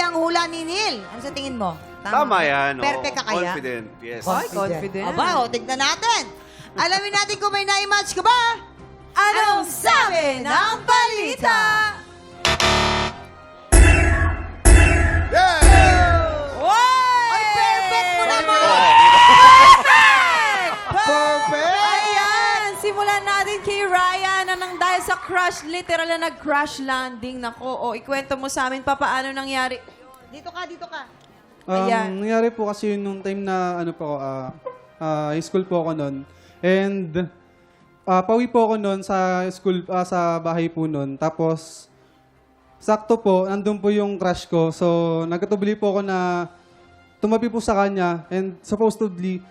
ang hula ni Neil. Ano sa tingin mo? Tama yan. Perfect ka kaya? Confident. Yes. Ay, confident. Aba, tignan natin. Alamin natin kung may na-match ka ba. Anong sabi ng balita? Ay, perfect mo naman! Perfect! Ayan, simulan natin kay Ryan na nang dahil sa crash, literal na nag-crash landing. Nako, ikwento mo sa amin pa paano nangyari. Dito ka, dito ka. Ayan. Nangyari po kasi yun nung time na high school po ako noon. And pauwi po ako noon sa school, sa bahay po noon. Tapos sakto po, nandun po yung crush ko. So nagkatubili po ako na tumabi po sa kanya. And supposedly,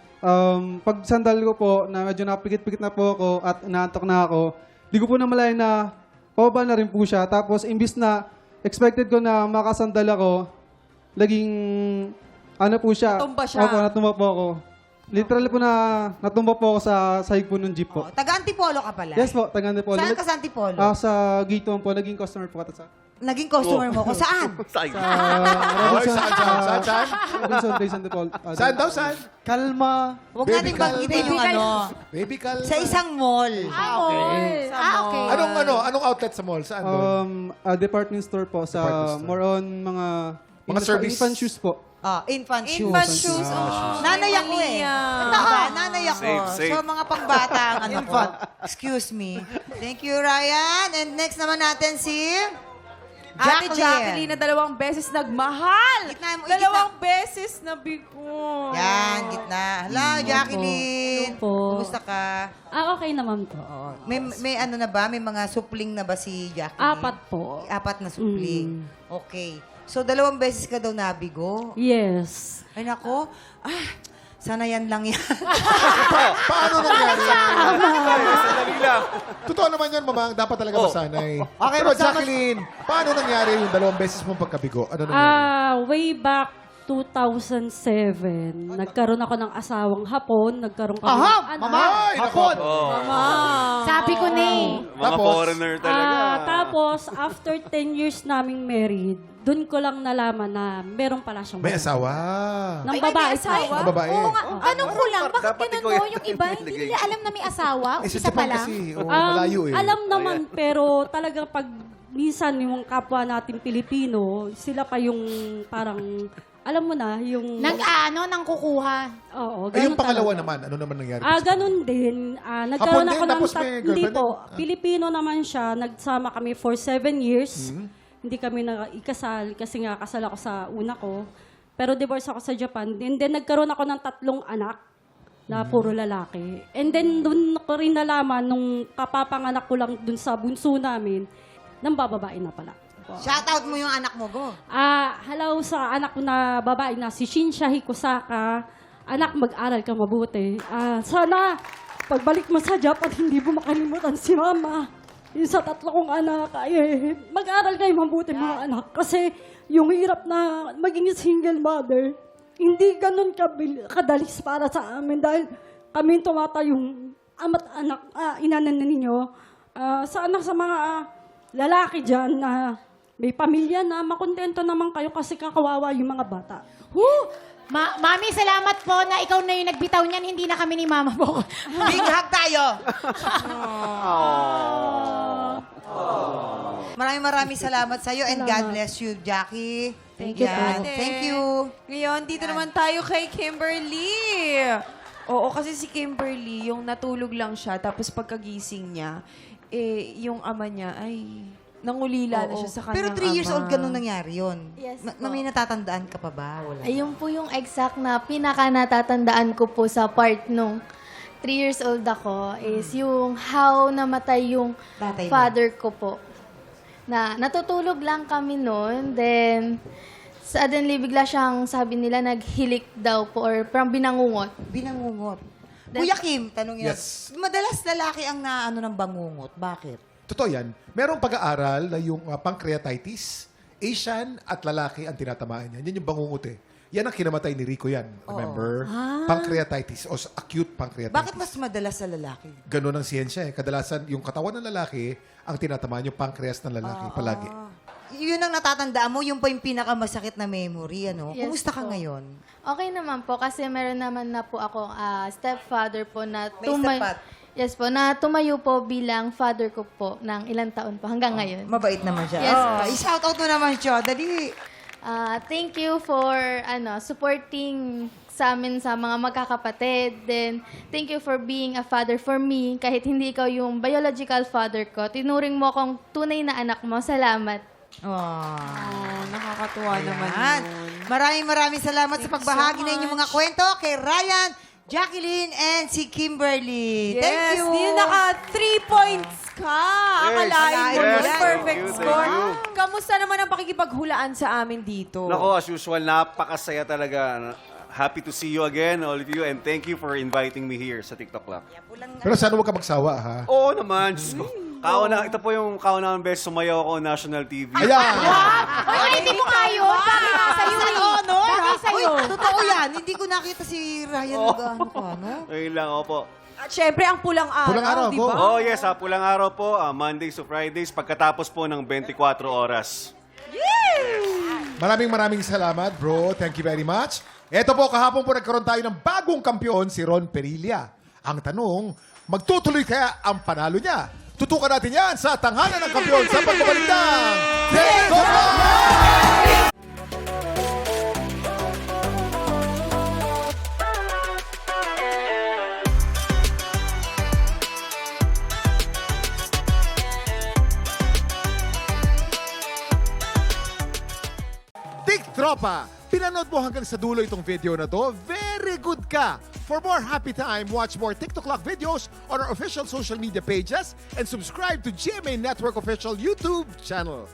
pag sandal ko po, na medyo napikit-pikit na po ako at inaantok na ako, di ko po namalayan na pababa na rin po siya. Tapos imbis na expected ko na makasandal ako, laging, ano po siya. Natumba siya. Opo, natumba po ako. Literal po na natumba po ako sa sahig po ng jeep po. Oh, taga-Antipolo ka pala. Yes po, Tagantipolo. Saan ka sa Antipolo? Sa gate 1 po, naging customer po kata sa... Naging customer mo ko. Saan? Saan? Robinson, Saan? Robinson Days Antipolo. Saan daw, saan? Kalma. Huwag natin banggitin yung ano. Baby Cal. Sa isang mall. Okay. Okay. Anong outlet sa mall? Saan doon? Department store po sa Department store. more on mga... Mga service. Infant shoes po. Infant shoes. Infant shoes. Oh. Nanay ako eh. Diba? Nanay ako. Safe. So, mga pangbata ang ano ko. Excuse me. Thank you, Ryan. And next naman natin si... Ate Jacqueline na dalawang beses nagmahal. Gitna mo, Dalawang beses na bigo. Yan, gitna. Hello, Jacqueline. Hello po. Kumusta ka? Okay naman po. May ano na ba? May mga supling na ba si Jacqueline? 4 po. 4 na supling. Okay. So, 2 beses ka daw nabigo? Yes. Ay, nako. Sana yan lang yan. Paano nangyari? Sandali lang. Totoo naman yan, mamang. Dapat talaga masanay. Okay, Pero magsama- Jacqueline, paano nangyari yung 2 beses mong pagkabigo? Ano nangyari? Way back 2007, nagkaroon ako ng asawang hapon. Nagkaroon kami ng anak. Ay, hapon! Sabi ko na eh. Mga Tapos? foreigner talaga. Tapos, after 10 years naming married, dun ko lang nalaman na meron pala siyang May asawa. Ng babae asawa? pa. Ang babae. Oo nga. Tanong ko lang, bakit Dapat ganun ikaw mo? yung Yung iba, nilagay. hindi nila alam na may asawa. Eh, sa Isa pa Japan lang. kasi. Malayo eh. Alam naman, pero talagang pag minsan yung kapwa natin Pilipino, sila pa yung parang, alam mo na, yung... Nang kukuha. Oo, Ay, yung ganun pangalawa talaga. naman, ano naman nangyari? Ganun din. Nagkaroon Hapon ako din, ng... tapos may Hindi girlfriend po. din? Pilipino naman siya. Nagsama kami for 7 years. Hindi kami ikasal kasi nga kasal ako sa una ko. Pero divorce ako sa Japan. And then nagkaroon ako ng 3 anak na puro lalaki. And then doon ko rin nalaman nung kapapanganak ko lang dun sa bunso namin, nang bababae na pala. Shoutout mo yung anak mo, go. Hello sa anak ko na babae na si Shinsha Hikusaka. Anak, mag-aral ka mabuti. Sana, pagbalik mo sa Japan, hindi mo makalimutan si Mama. Yung sa 3 kong anak, mag-aral kayo mabuti mga anak. Kasi yung hirap na maging single mother, hindi ganun kadalis para sa amin. Dahil kami tumatayong ama't anak, inanan na ninyo. Sana sa mga lalaki dyan na may pamilya na makontento naman kayo kasi kakawawa yung mga bata. Mami, salamat po na ikaw na yung nagbitaw niyan. Hindi na kami ni Mama po. Big hug tayo. Maraming salamat sa iyo and God bless you, Jackie. Thank you, Yan. po. Thank you. Ngayon, dito naman tayo kay Kimberly. Oo, kasi si Kimberly, yung natulog lang siya, tapos pagkagising niya, yung ama niya ay nangulila na siya sa kanyang Pero 3 years ama. old ganun nangyari yun. Yes po. May natatandaan ka pa ba? Wala. Ayun po yung exact na pinaka natatandaan ko po sa part nung 3 years old ako is yung how namatay yung Tatay mo. father ko po. Na natutulog lang kami noon, then suddenly bigla siyang sabi nila naghilik daw po or parang binangungot. Binangungot. Kuya Kim, tanongin Yes. natin. Madalas lalaki ang naano ng bangungot. Bakit? Totoo yan. Merong pag-aaral na yung pancreatitis, Asian at lalaki ang tinatamaan yan. Yan yung bangungot eh. Yan ang kinamatay ni Rico yan. Remember? Pancreatitis o acute pancreatitis. Bakit mas madalas sa lalaki? Ganun ang siyensya eh. Kadalasan, yung katawan ng lalaki ang tinatamaan yung pancreas ng lalaki palagi. yun ang natatandaan mo, yung pa yung pinakamasakit na memory, ano? Yes Kumusta ka po. ngayon? Okay naman po kasi meron naman na po ako stepfather po na May stepfather? Yes po, na tumayo po bilang father ko po ng ilang taon po hanggang ngayon. Mabait naman siya. Yes, Oh, i-shout out mo naman siya. Dali. Thank you for supporting sa amin sa mga magkakapatid. Then, thank you for being a father for me. Kahit hindi ikaw yung biological father ko, tinuring mo akong tunay na anak mo. Salamat. Oh. Nakakatuwa naman Yan. yun. Maraming salamat sa pagbahagi so ng inyong mga much. kwento kay Ryan, Jacqueline, and si Kimberly. Thank Yes, you. Neil, naka 3 points ka. Akalain mo Yes, yun. thank Perfect you, score. thank you. Kamusta naman ang pakikipaghulaan sa amin dito? Nako, as usual, napakasaya talaga. Happy to see you again, all of you, and thank you for inviting me here sa TikTok Club. Pero sana huwag ka magsawa, ha? Oo naman, Diyos ko. Ito po yung kaunang beses sumayaw ako national TV. Ayan! Ay, hindi mo kayo. Bakit sa'yo? Bakit sa'yo? Uy, totoo yan. Hindi ko nakita si Ryan nag-ano ka, no? Ayun lang, opo. At syempre, ang pulang araw, Pulang araw, di go. ba? Oh yes, pulang araw po, Mondays to Fridays, pagkatapos po ng 24 oras. Maraming salamat, bro. Thank you very much. Ito po, kahapon po nagkaroon tayo ng bagong kampiyon, si Ron Perilla. Ang tanong, magtutuloy kaya ang panalo niya? Tutukan natin yan sa tanghalan ng kampiyon sa pagbabalik ng TikTok Live! Tropa, pinanood mo hanggang sa dulo itong video na to, very good ka! For more happy time, watch more TikTok Clock videos on our official social media pages and subscribe to GMA Network official YouTube channel.